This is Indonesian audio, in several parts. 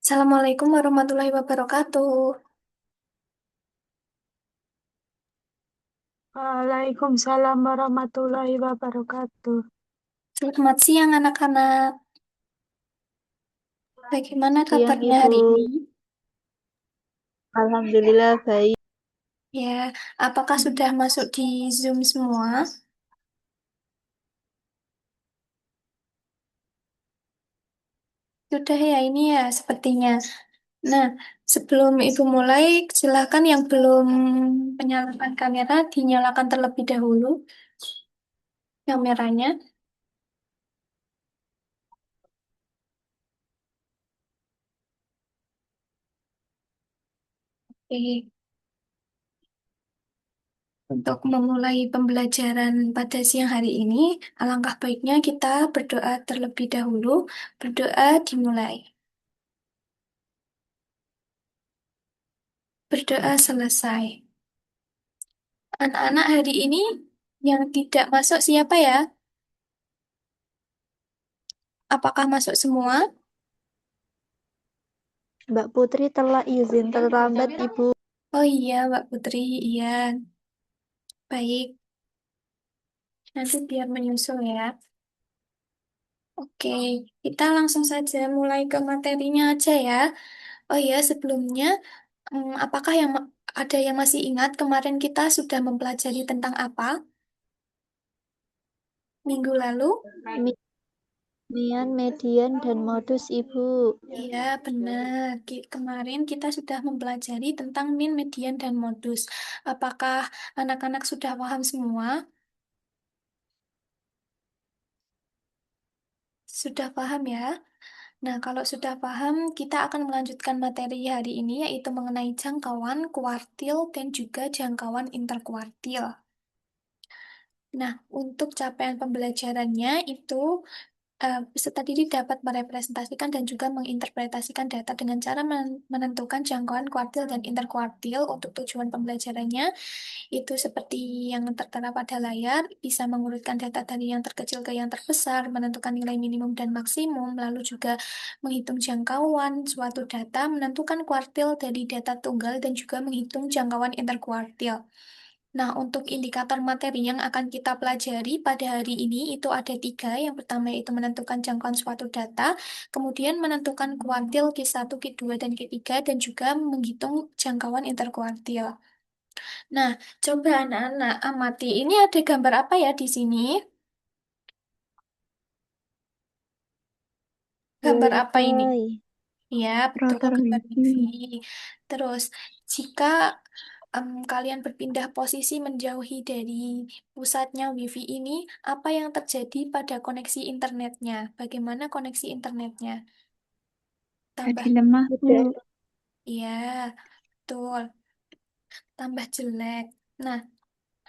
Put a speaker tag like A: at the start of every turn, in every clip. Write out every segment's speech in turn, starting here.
A: Assalamualaikum warahmatullahi wabarakatuh.
B: Waalaikumsalam warahmatullahi wabarakatuh.
A: Selamat siang anak-anak. Bagaimana
B: Siang
A: kabarnya
B: Ibu,
A: hari ini?
B: Alhamdulillah baik.
A: Ya, apakah sudah masuk di Zoom semua? Sudah ya ini ya sepertinya. Nah, sebelum Ibu mulai, silakan yang belum menyalakan kamera dinyalakan terlebih dahulu kameranya. Oke. Untuk memulai pembelajaran pada siang hari ini, alangkah baiknya kita berdoa terlebih dahulu. Berdoa dimulai. Berdoa selesai. Anak-anak hari ini yang tidak masuk siapa ya? Apakah masuk semua?
B: Mbak Putri telah izin terlambat Ibu.
A: Oh iya, Mbak Putri, iya. Baik, nanti biar menyusul ya. Oke, kita langsung saja mulai ke materinya aja ya. Oh iya, sebelumnya, apakah ada yang masih ingat kemarin kita sudah mempelajari tentang apa minggu lalu?
B: Median, dan modus Ibu.
A: Iya, benar. Kemarin kita sudah mempelajari tentang min, median, dan modus. Apakah anak-anak sudah paham semua? Sudah paham ya? Nah, kalau sudah paham, kita akan melanjutkan materi hari ini, yaitu mengenai jangkauan kuartil dan juga jangkauan interkuartil. Nah, untuk capaian pembelajarannya itu peserta didik dapat merepresentasikan dan juga menginterpretasikan data dengan cara menentukan jangkauan kuartil dan interkuartil untuk tujuan pembelajarannya. Itu seperti yang tertera pada layar, bisa mengurutkan data dari yang terkecil ke yang terbesar, menentukan nilai minimum dan maksimum, lalu juga menghitung jangkauan suatu data, menentukan kuartil dari data tunggal, dan juga menghitung jangkauan interkuartil. Nah, untuk indikator materi yang akan kita pelajari pada hari ini itu ada tiga. Yang pertama yaitu menentukan jangkauan suatu data, kemudian menentukan kuartil Q1, Q2, dan Q3, dan juga menghitung jangkauan interkuartil. Nah, coba anak-anak amati. Ini ada gambar apa ya di sini? Gambar apa ini?
B: Wifi,
A: Ya, betul,
B: router
A: gambar
B: wifi.
A: wifi. Terus, jika kalian berpindah posisi menjauhi dari pusatnya wifi ini, apa yang terjadi pada koneksi internetnya? Bagaimana koneksi internetnya?
B: Jadi
A: Tambah,
B: lemah Bu.
A: ya, betul, tambah jelek. Nah,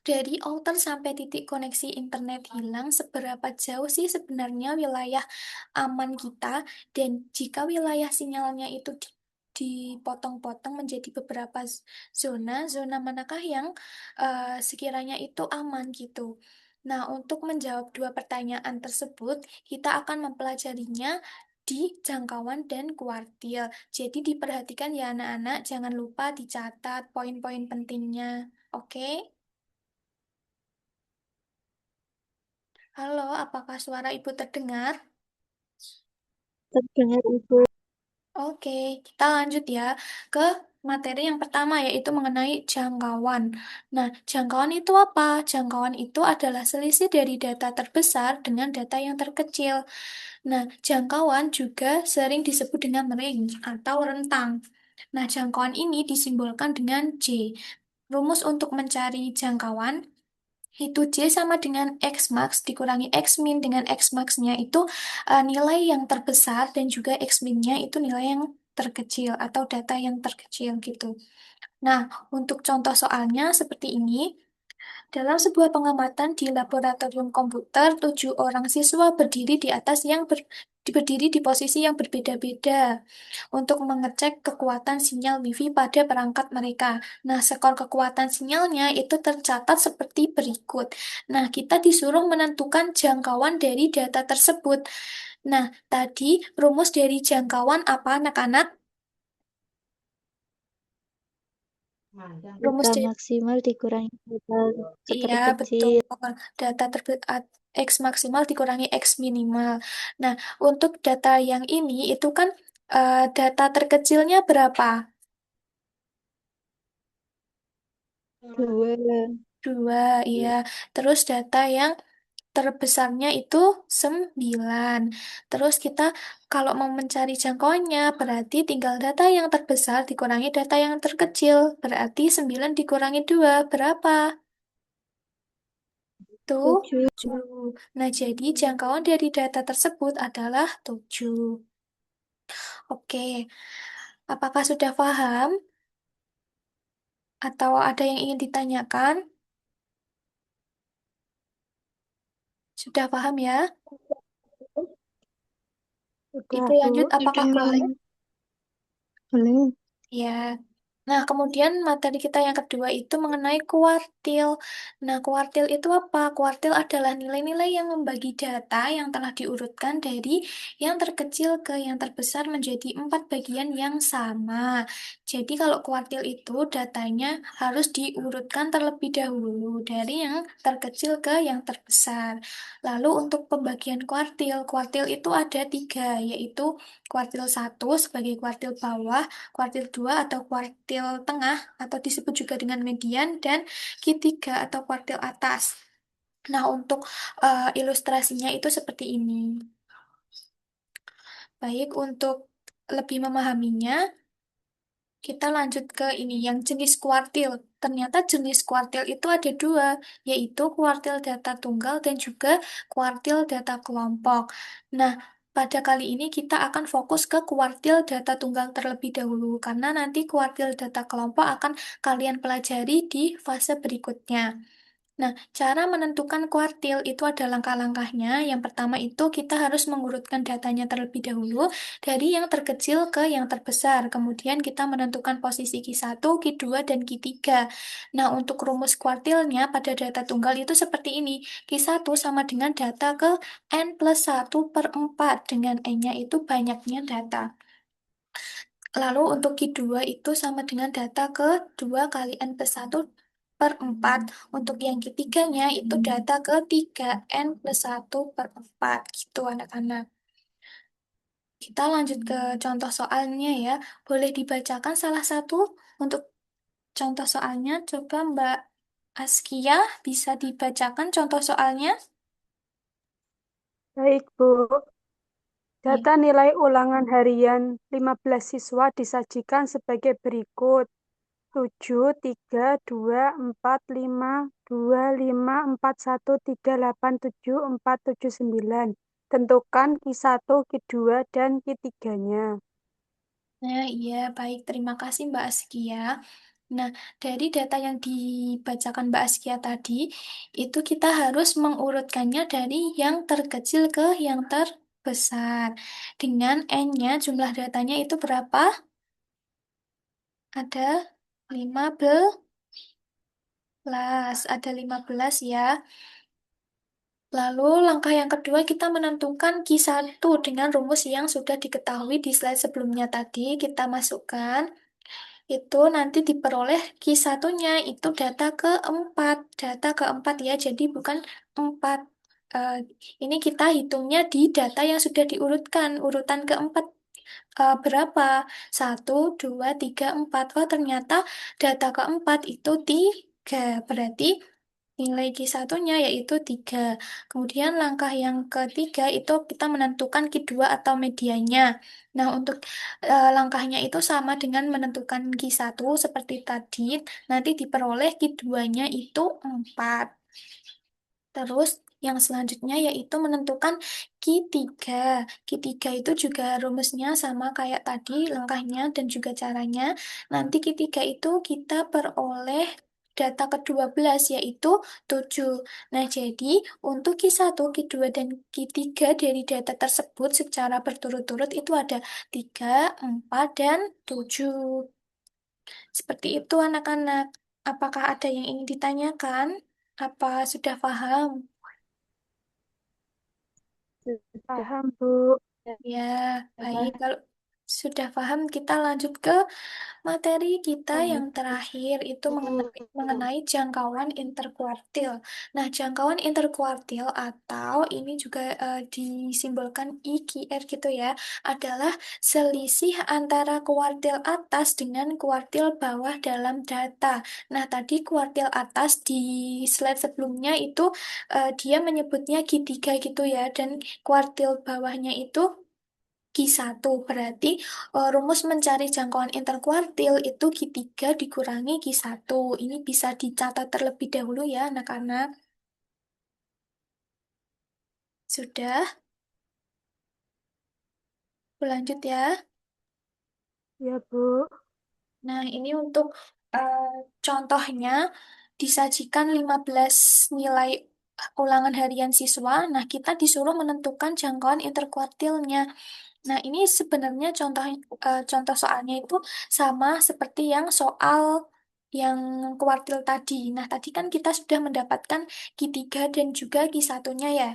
A: dari outer sampai titik koneksi internet hilang, seberapa jauh sih sebenarnya wilayah aman kita? Dan jika wilayah sinyalnya itu dipotong-potong menjadi beberapa zona, zona manakah yang sekiranya itu aman gitu? Nah, untuk menjawab dua pertanyaan tersebut, kita akan mempelajarinya di jangkauan dan kuartil. Jadi diperhatikan ya anak-anak, jangan lupa dicatat poin-poin pentingnya. Oke? Halo, apakah suara ibu terdengar?
B: Terdengar Ibu.
A: Oke, kita lanjut ya ke materi yang pertama yaitu mengenai jangkauan. Nah, jangkauan itu apa? Jangkauan itu adalah selisih dari data terbesar dengan data yang terkecil. Nah, jangkauan juga sering disebut dengan range atau rentang. Nah, jangkauan ini disimbolkan dengan J. Rumus untuk mencari jangkauan itu J sama dengan X max dikurangi X min dengan X max-nya itu nilai yang terbesar dan juga X min-nya itu nilai yang terkecil atau data yang terkecil gitu. Nah, untuk contoh soalnya seperti ini. Dalam sebuah pengamatan di laboratorium komputer, 7 orang siswa berdiri di atas berdiri di posisi yang berbeda-beda untuk mengecek kekuatan sinyal WiFi pada perangkat mereka. Nah, skor kekuatan sinyalnya itu tercatat seperti berikut. Nah, kita disuruh menentukan jangkauan dari data tersebut. Nah, tadi rumus dari jangkauan apa, anak-anak?
B: Data
A: Rumus dari
B: maksimal dikurangi data
A: iya, betul.
B: terkecil.
A: Data X maksimal dikurangi X minimal. Nah, untuk data yang ini itu kan data terkecilnya berapa?
B: 2.
A: Dua, iya. Terus data yang terbesarnya itu 9. Terus kita kalau mau mencari jangkauannya berarti tinggal data yang terbesar dikurangi data yang terkecil. Berarti 9 dikurangi 2 berapa? Tuh,
B: 7.
A: 7. Nah, jadi jangkauan dari data tersebut adalah 7. Oke, apakah sudah paham atau ada yang ingin ditanyakan? Sudah paham ya?
B: Udah,
A: Itu
B: Bu.
A: lanjut, apakah boleh?
B: Boleh.
A: Ya. Nah, kemudian materi kita yang kedua itu mengenai kuartil. Nah, kuartil itu apa? Kuartil adalah nilai-nilai yang membagi data yang telah diurutkan dari yang terkecil ke yang terbesar menjadi 4 bagian yang sama. Jadi, kalau kuartil itu datanya harus diurutkan terlebih dahulu dari yang terkecil ke yang terbesar. Lalu, untuk pembagian kuartil, kuartil itu ada 3, yaitu kuartil satu sebagai kuartil bawah, kuartil 2 atau kuartil tengah atau disebut juga dengan median dan Q3 atau kuartil atas. Nah, untuk ilustrasinya itu seperti ini. Baik, untuk lebih memahaminya, kita lanjut ke ini, yang jenis kuartil. Ternyata jenis kuartil itu ada dua, yaitu kuartil data tunggal dan juga kuartil data kelompok. Nah, pada kali ini kita akan fokus ke kuartil data tunggal terlebih dahulu, karena nanti kuartil data kelompok akan kalian pelajari di fase berikutnya. Nah, cara menentukan kuartil itu ada langkah-langkahnya. Yang pertama itu kita harus mengurutkan datanya terlebih dahulu dari yang terkecil ke yang terbesar. Kemudian kita menentukan posisi Q1, Q2, dan Q3. Nah, untuk rumus kuartilnya pada data tunggal itu seperti ini. Q1 sama dengan data ke N+1/4 dengan N-nya itu banyaknya data. Lalu untuk Q2 itu sama dengan data ke 2 kali N+1/4. Untuk yang ketiganya itu data ke 3N+1/4. Gitu anak-anak. Kita lanjut ke contoh soalnya ya. Boleh dibacakan salah satu untuk contoh soalnya. Coba Mbak Askia bisa dibacakan contoh soalnya.
C: Baik, Bu.
A: Ya.
C: Data nilai ulangan harian 15 siswa disajikan sebagai berikut. 7, 3, 2, 4, 5, 2, 5, 4, 1, 3, 8, 7, 4, 7, 9. Tentukan Q1, Q2, dan Q3-nya.
A: Nah, iya, baik. Terima kasih Mbak Askia. Nah, dari data yang dibacakan Mbak Askia tadi, itu kita harus mengurutkannya dari yang terkecil ke yang terbesar. Dengan N-nya, jumlah datanya itu berapa? Ada 15. Ada 15 ya. Lalu langkah yang kedua kita menentukan Q1 dengan rumus yang sudah diketahui di slide sebelumnya tadi. Kita masukkan. Itu nanti diperoleh Q1-nya itu data keempat ya, jadi bukan 4. Eh, ini kita hitungnya di data yang sudah diurutkan, urutan keempat berapa? 1, 2, 3, 4. Oh, ternyata data keempat itu 3, berarti nilai Q1-nya yaitu 3. Kemudian langkah yang ketiga itu kita menentukan Q2 atau medianya. Nah, untuk langkahnya itu sama dengan menentukan Q1 seperti tadi. Nanti diperoleh Q2-nya itu 4. Terus yang selanjutnya yaitu menentukan Q3. Q3 itu juga rumusnya sama kayak tadi langkahnya dan juga caranya. Nanti Q3 itu kita peroleh data ke-12 yaitu 7. Nah, jadi untuk Q1, Q2, dan Q3 dari data tersebut secara berturut-turut itu ada 3, 4, dan 7. Seperti itu anak-anak. Apakah ada yang ingin ditanyakan? Apa sudah paham?
B: Sudah.
C: Paham, Bu.
A: Ya, baik. Sudah paham, kita lanjut ke materi kita
B: Lanjut.
A: yang terakhir itu
C: Bu.
A: mengenai jangkauan interkuartil. Nah, jangkauan interkuartil atau ini juga disimbolkan IQR gitu ya, adalah selisih antara kuartil atas dengan kuartil bawah dalam data. Nah, tadi kuartil atas di slide sebelumnya itu dia menyebutnya Q3 gitu ya, dan kuartil bawahnya itu Q1. Berarti rumus mencari jangkauan interkuartil itu Q3 dikurangi Q1. Ini bisa dicatat terlebih dahulu ya anak-anak. Sudah, berlanjut ya.
C: Ya, Bu.
A: Nah, ini untuk eh, contohnya disajikan 15 nilai ulangan harian siswa. Nah, kita disuruh menentukan jangkauan interkuartilnya. Nah, ini sebenarnya contoh soalnya itu sama seperti yang soal yang kuartil tadi. Nah, tadi kan kita sudah mendapatkan Q3 dan juga Q1-nya ya.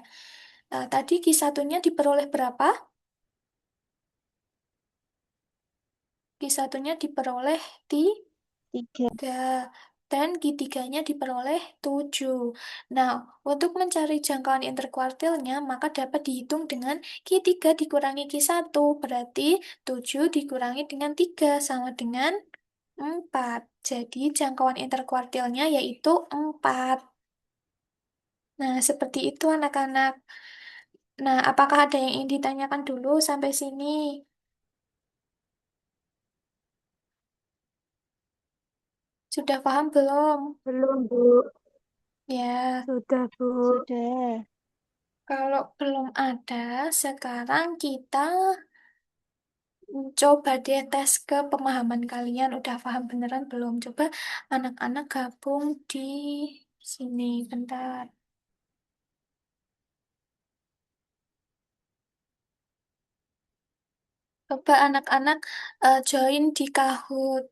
A: Tadi Q1-nya diperoleh berapa? Q1-nya diperoleh
B: 3.
A: 3 dan Q3-nya diperoleh 7. Nah, untuk mencari jangkauan interkuartilnya, maka dapat dihitung dengan Q3 dikurangi Q1, berarti 7 dikurangi dengan 3 sama dengan 4. Jadi, jangkauan interkuartilnya yaitu 4. Nah, seperti itu anak-anak. Nah, apakah ada yang ingin ditanyakan dulu sampai sini? Sudah paham belum?
C: Belum, Bu.
A: Ya.
C: Sudah, Bu.
B: Sudah.
A: Kalau belum ada, sekarang kita coba deh tes ke pemahaman kalian. Udah paham beneran belum? Coba anak-anak gabung di sini. Bentar. Coba anak-anak join di Kahoot.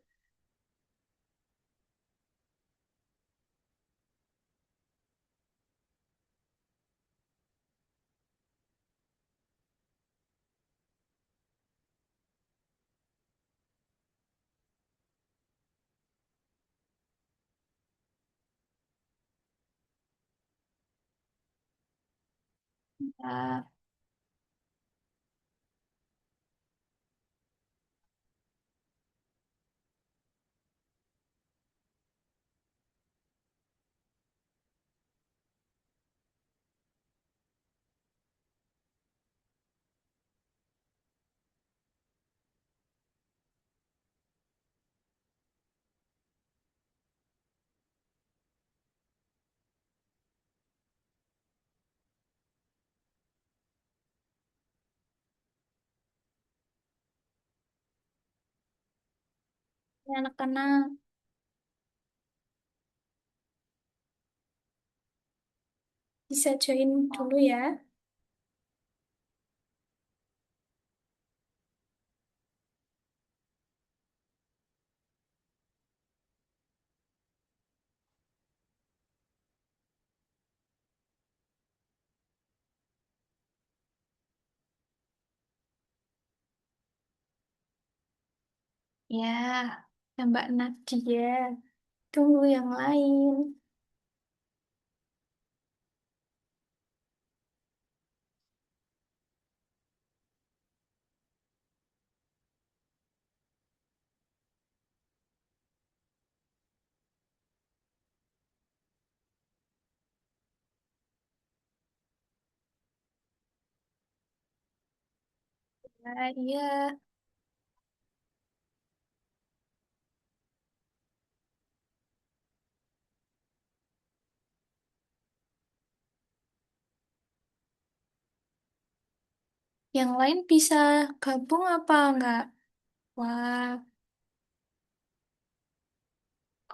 A: Nah, ini anak-anak bisa join dulu ya. Ya, ya Mbak Nadia. Tunggu yang lain. Nah, iya. Yang lain bisa gabung apa enggak? Wah,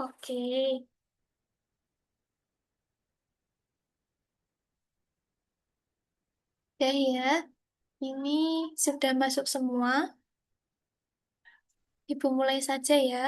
A: oke. Ya, ya. Ini sudah masuk semua. Ibu mulai saja ya.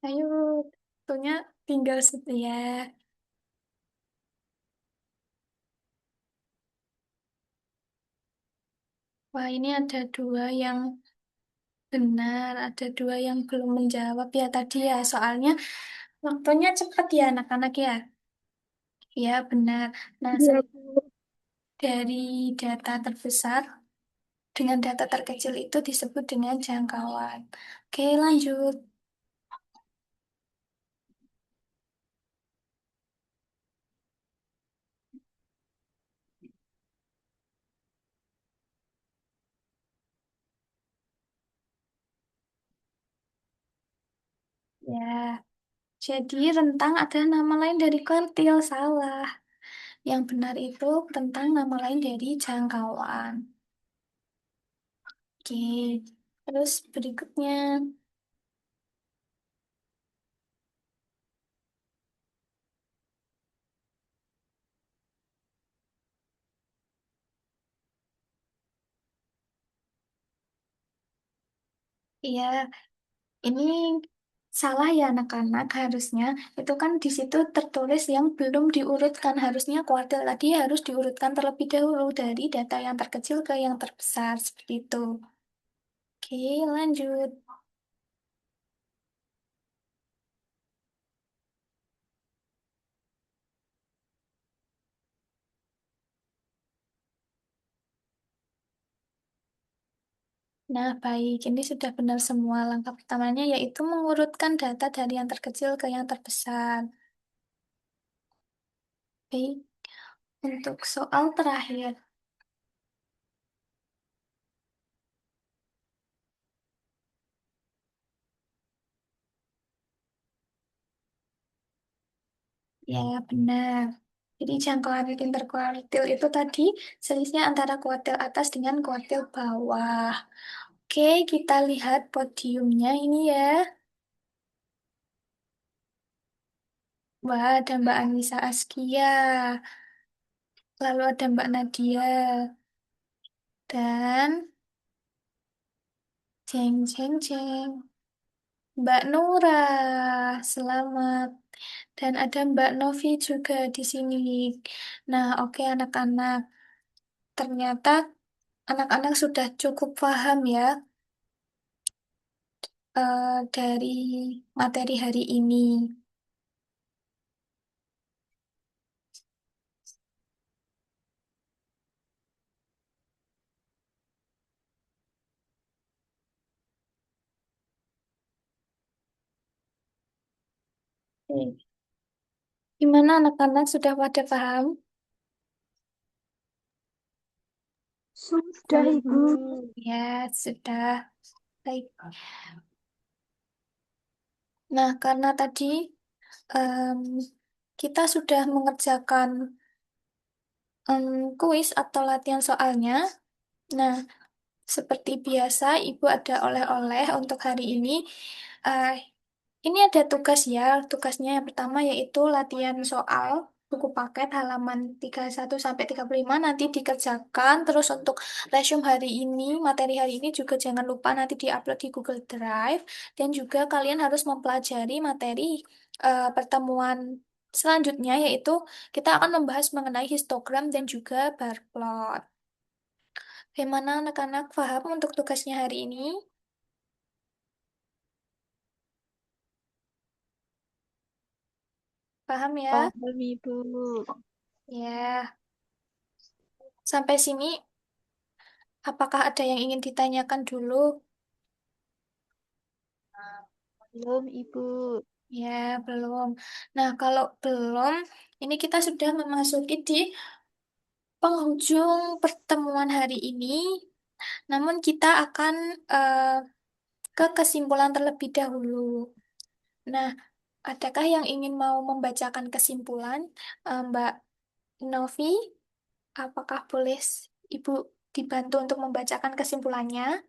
A: Ayo, tentunya tinggal satu ya. Wah, ini ada dua yang benar, ada dua yang belum menjawab ya tadi ya. Soalnya waktunya cepat ya anak-anak ya. Ya, benar. Nah,
C: Iya, Bu.
A: dari data terbesar dengan data terkecil itu disebut dengan jangkauan. Oke, lanjut. Ya, jadi rentang adalah nama lain dari kuartil. Salah. Yang benar itu rentang nama lain dari jangkauan. Oke, terus berikutnya. Iya, ini salah ya anak-anak. Harusnya itu kan di situ tertulis yang belum diurutkan. Harusnya kuartil tadi harus diurutkan terlebih dahulu dari data yang terkecil ke yang terbesar. Seperti itu. Oke, lanjut. Nah, baik. Ini sudah benar semua. Langkah pertamanya yaitu mengurutkan data dari yang terkecil ke yang terbesar. Baik, untuk soal terakhir. Ya, benar. Jadi jangkauan interkuartil itu tadi selisihnya antara kuartil atas dengan kuartil bawah. Oke, kita lihat podiumnya ini ya. Wah, ada Mbak Anissa Askia, lalu ada Mbak Nadia, dan jeng jeng jeng. Mbak Nura, selamat. Dan ada Mbak Novi juga di sini. Nah, oke anak-anak. Ternyata anak-anak sudah cukup paham ya dari materi hari ini. Oke. Gimana anak-anak sudah pada paham?
C: Sudah,
B: Sudah, Bu.
C: Ibu.
A: Ya, sudah. Baik. Nah, karena tadi em, kita sudah mengerjakan kuis atau latihan soalnya. Nah, seperti biasa, Ibu ada oleh-oleh untuk hari ini. Eh, ini ada tugas ya. Tugasnya yang pertama yaitu latihan soal buku paket halaman 31 sampai 35 nanti dikerjakan. Terus untuk resume hari ini, materi hari ini juga jangan lupa nanti diupload di Google Drive. Dan juga kalian harus mempelajari materi pertemuan selanjutnya yaitu kita akan membahas mengenai histogram dan juga bar plot. Bagaimana anak-anak paham untuk tugasnya hari ini? Paham ya?
B: Paham, Ibu.
A: Ya, sampai sini apakah ada yang ingin ditanyakan dulu?
B: Belum, Ibu.
A: Ya, belum. Nah, kalau belum, ini kita sudah memasuki di penghujung pertemuan hari ini. Namun kita akan eh, ke kesimpulan terlebih dahulu. Nah, adakah yang ingin mau membacakan kesimpulan, Mbak Novi? Apakah boleh Ibu dibantu untuk membacakan kesimpulannya?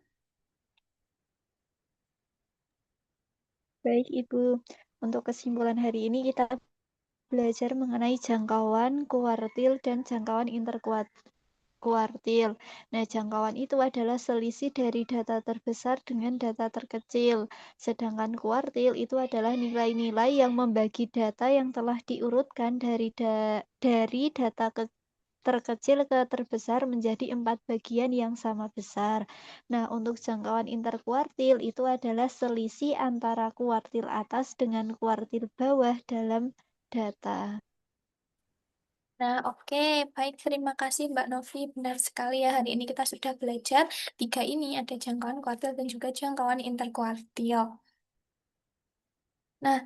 B: Baik, Ibu. Untuk kesimpulan hari ini kita belajar mengenai jangkauan kuartil dan jangkauan interkuartil. kuartil. Nah, jangkauan itu adalah selisih dari data terbesar dengan data terkecil. Sedangkan kuartil itu adalah nilai-nilai yang membagi data yang telah diurutkan dari data terkecil ke terbesar menjadi 4 bagian yang sama besar. Nah, untuk jangkauan interkuartil itu adalah selisih antara kuartil atas dengan kuartil bawah dalam data.
A: Nah, oke, baik. Terima kasih Mbak Novi. Benar sekali ya, hari ini kita sudah belajar tiga ini, ada jangkauan kuartil dan juga jangkauan interkuartil. Nah,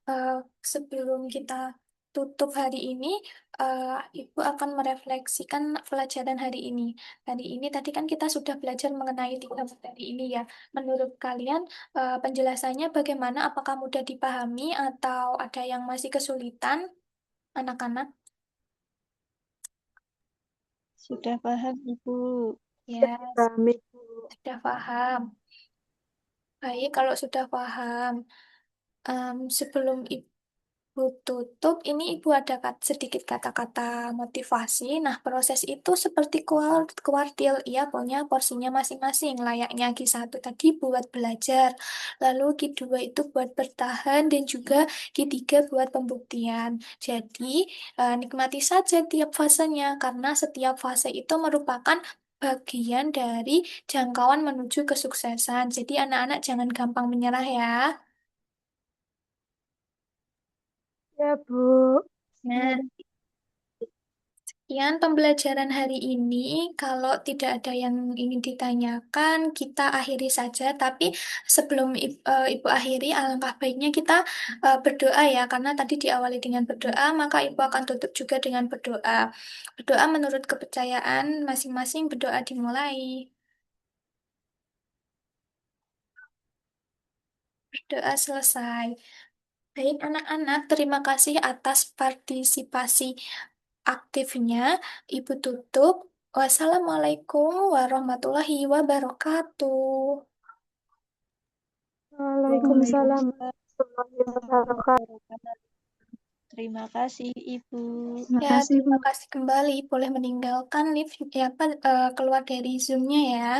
A: eh, sebelum kita tutup hari ini, eh, Ibu akan merefleksikan pelajaran hari ini. Hari ini tadi kan kita sudah belajar mengenai tiga materi ini ya. Menurut kalian, penjelasannya bagaimana? Apakah mudah dipahami atau ada yang masih kesulitan, anak-anak?
B: Sudah paham, Ibu?
A: Ya,
C: Pahami.
A: sudah paham. Baik, kalau sudah paham, sebelum Ibu tutup, ini Ibu ada sedikit kata-kata motivasi. Nah, proses itu seperti kuartil, ia punya porsinya masing-masing. Layaknya Q1 tadi buat belajar, lalu Q2 itu buat bertahan, dan juga Q3 buat pembuktian. Jadi, nikmati saja tiap fasenya, karena setiap fase itu merupakan bagian dari jangkauan menuju kesuksesan. Jadi, anak-anak jangan gampang menyerah ya.
C: Ya, Bu.
A: Nah, sekian pembelajaran hari ini. Kalau tidak ada yang ingin ditanyakan, kita akhiri saja. Tapi sebelum Ibu akhiri, alangkah baiknya kita berdoa ya, karena tadi diawali dengan berdoa, maka Ibu akan tutup juga dengan berdoa. Berdoa menurut kepercayaan masing-masing, berdoa dimulai. Berdoa selesai. Baik, anak-anak, terima kasih atas partisipasi aktifnya. Ibu tutup. Wassalamualaikum warahmatullahi wabarakatuh.
C: Waalaikumsalam
B: Waalaikumsalam
C: warahmatullahi
B: warahmatullahi
C: wabarakatuh.
B: wabarakatuh. Terima kasih, Ibu.
C: Terima
A: Ya,
C: kasih, Bu.
A: terima kasih kembali. Boleh meninggalkan lift ya, apa, keluar dari Zoom-nya ya.